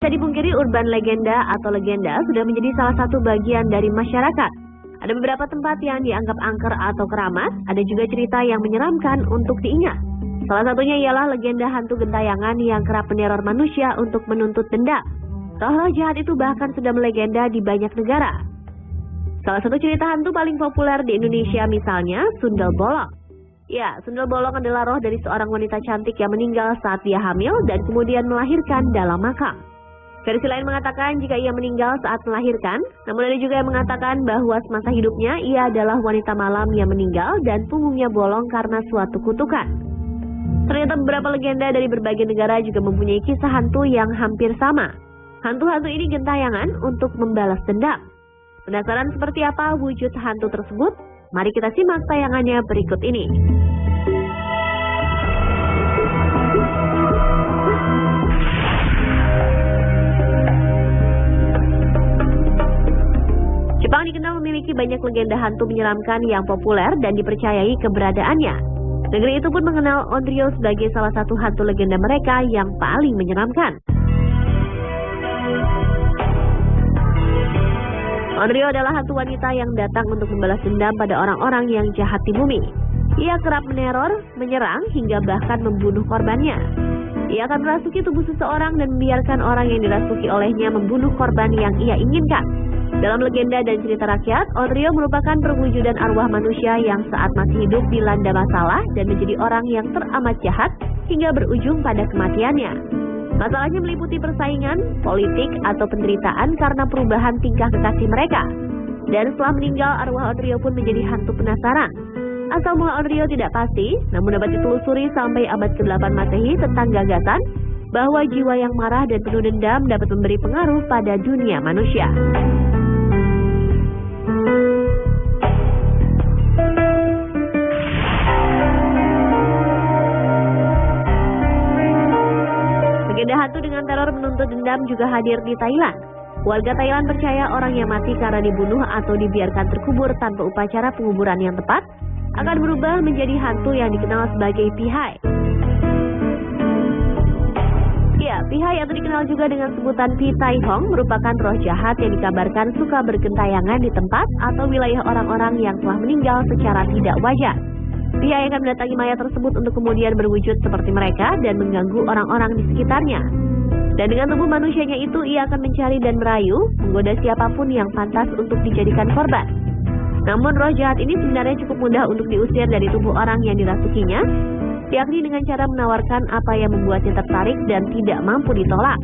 bisa dipungkiri, urban legenda atau legenda sudah menjadi salah satu bagian dari masyarakat. Ada beberapa tempat yang dianggap angker atau keramat, ada juga cerita yang menyeramkan untuk diingat. Salah satunya ialah legenda hantu gentayangan yang kerap meneror manusia untuk menuntut dendam. Roh-roh jahat itu bahkan sudah melegenda di banyak negara. Salah satu cerita hantu paling populer di Indonesia misalnya Sundel Bolong. Ya, Sundel Bolong adalah roh dari seorang wanita cantik yang meninggal saat dia hamil dan kemudian melahirkan dalam makam. Versi lain mengatakan jika ia meninggal saat melahirkan, namun ada juga yang mengatakan bahwa semasa hidupnya ia adalah wanita malam yang meninggal dan punggungnya bolong karena suatu kutukan. Ternyata beberapa legenda dari berbagai negara juga mempunyai kisah hantu yang hampir sama. Hantu-hantu ini gentayangan untuk membalas dendam. Penasaran seperti apa wujud hantu tersebut? Mari kita simak tayangannya berikut ini. Jepang dikenal memiliki banyak legenda hantu menyeramkan yang populer dan dipercayai keberadaannya. Negeri itu pun mengenal Onryo sebagai salah satu hantu legenda mereka yang paling menyeramkan. Onryo adalah hantu wanita yang datang untuk membalas dendam pada orang-orang yang jahat di bumi. Ia kerap meneror, menyerang, hingga bahkan membunuh korbannya. Ia akan merasuki tubuh seseorang dan membiarkan orang yang dirasuki olehnya membunuh korban yang ia inginkan. Dalam legenda dan cerita rakyat, Onryo merupakan perwujudan arwah manusia yang saat masih hidup dilanda masalah dan menjadi orang yang teramat jahat hingga berujung pada kematiannya. Masalahnya meliputi persaingan, politik, atau penderitaan karena perubahan tingkah kekasih mereka. Dan setelah meninggal, arwah Onryo pun menjadi hantu penasaran. Asal mula Onryo tidak pasti, namun dapat ditelusuri sampai abad ke-8 Masehi tentang gagasan bahwa jiwa yang marah dan penuh dendam dapat memberi pengaruh pada dunia manusia. Legenda hantu dengan teror menuntut dendam juga hadir di Thailand. Warga Thailand percaya orang yang mati karena dibunuh atau dibiarkan terkubur tanpa upacara penguburan yang tepat akan berubah menjadi hantu yang dikenal sebagai pihai. Ya, pihai atau dikenal juga dengan sebutan Pi Tai Hong merupakan roh jahat yang dikabarkan suka bergentayangan di tempat atau wilayah orang-orang yang telah meninggal secara tidak wajar. Pihai akan mendatangi mayat tersebut untuk kemudian berwujud seperti mereka dan mengganggu orang-orang di sekitarnya. Dan dengan tubuh manusianya itu, ia akan mencari dan merayu, menggoda siapapun yang pantas untuk dijadikan korban. Namun roh jahat ini sebenarnya cukup mudah untuk diusir dari tubuh orang yang dirasukinya, yakni dengan cara menawarkan apa yang membuatnya tertarik dan tidak mampu ditolak.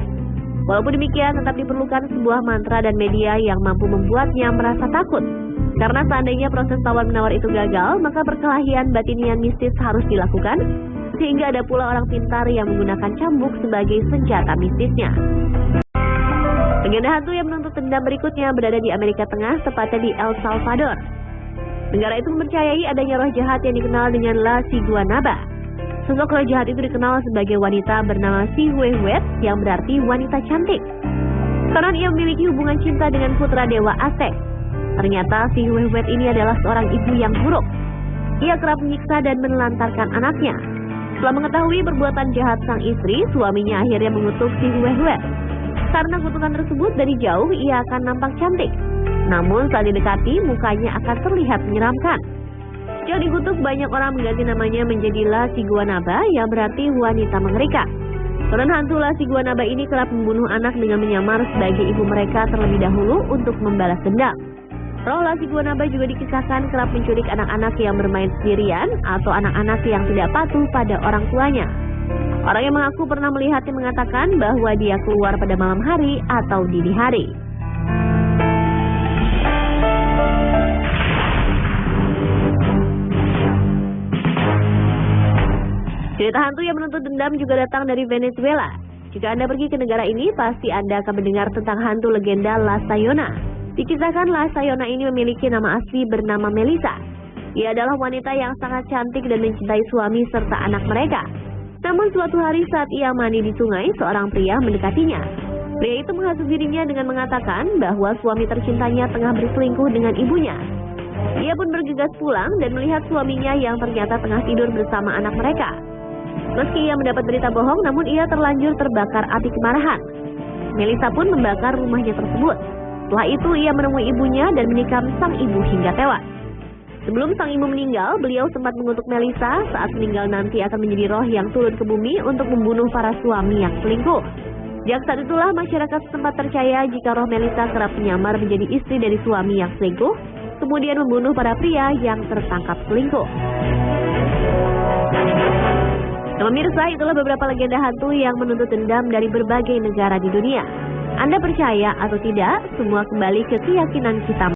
Walaupun demikian, tetap diperlukan sebuah mantra dan media yang mampu membuatnya merasa takut. Karena seandainya proses tawar-menawar itu gagal, maka perkelahian batinian mistis harus dilakukan, sehingga ada pula orang pintar yang menggunakan cambuk sebagai senjata mistisnya. Legenda hantu yang menuntut dendam berikutnya berada di Amerika Tengah, tepatnya di El Salvador. Negara itu mempercayai adanya roh jahat yang dikenal dengan La Siguanaba. Sosok roh jahat itu dikenal sebagai wanita bernama Si Huehuet yang berarti wanita cantik. Karena ia memiliki hubungan cinta dengan putra dewa Aztec. Ternyata Si Huehuet ini adalah seorang ibu yang buruk. Ia kerap menyiksa dan menelantarkan anaknya. Setelah mengetahui perbuatan jahat sang istri, suaminya akhirnya mengutuk Si Huehuet. Karena kutukan tersebut dari jauh ia akan nampak cantik. Namun saat didekati, mukanya akan terlihat menyeramkan. Sejak dikutuk, banyak orang mengganti namanya menjadi La Siguanaba yang berarti wanita mengerikan. Peran hantu La Siguanaba ini kerap membunuh anak dengan menyamar sebagai ibu mereka terlebih dahulu untuk membalas dendam. Roh La Siguanaba juga dikisahkan kerap menculik anak-anak yang bermain sendirian atau anak-anak yang tidak patuh pada orang tuanya. Orang yang mengaku pernah melihatnya mengatakan bahwa dia keluar pada malam hari atau dini hari. Cerita hantu yang menuntut dendam juga datang dari Venezuela. Jika Anda pergi ke negara ini, pasti Anda akan mendengar tentang hantu legenda La Sayona. Dikisahkan La Sayona ini memiliki nama asli bernama Melissa. Ia adalah wanita yang sangat cantik dan mencintai suami serta anak mereka. Namun suatu hari saat ia mandi di sungai, seorang pria mendekatinya. Pria itu menghasut dirinya dengan mengatakan bahwa suami tercintanya tengah berselingkuh dengan ibunya. Ia pun bergegas pulang dan melihat suaminya yang ternyata tengah tidur bersama anak mereka. Meski ia mendapat berita bohong, namun ia terlanjur terbakar api kemarahan. Melissa pun membakar rumahnya tersebut. Setelah itu ia menemui ibunya dan menikam sang ibu hingga tewas. Sebelum sang ibu meninggal, beliau sempat mengutuk Melissa saat meninggal nanti akan menjadi roh yang turun ke bumi untuk membunuh para suami yang selingkuh. Sejak saat itulah masyarakat setempat percaya jika roh Melissa kerap menyamar menjadi istri dari suami yang selingkuh, kemudian membunuh para pria yang tertangkap selingkuh. Nah, pemirsa, itulah beberapa legenda hantu yang menuntut dendam dari berbagai negara di dunia. Anda percaya atau tidak, semua kembali ke keyakinan kita.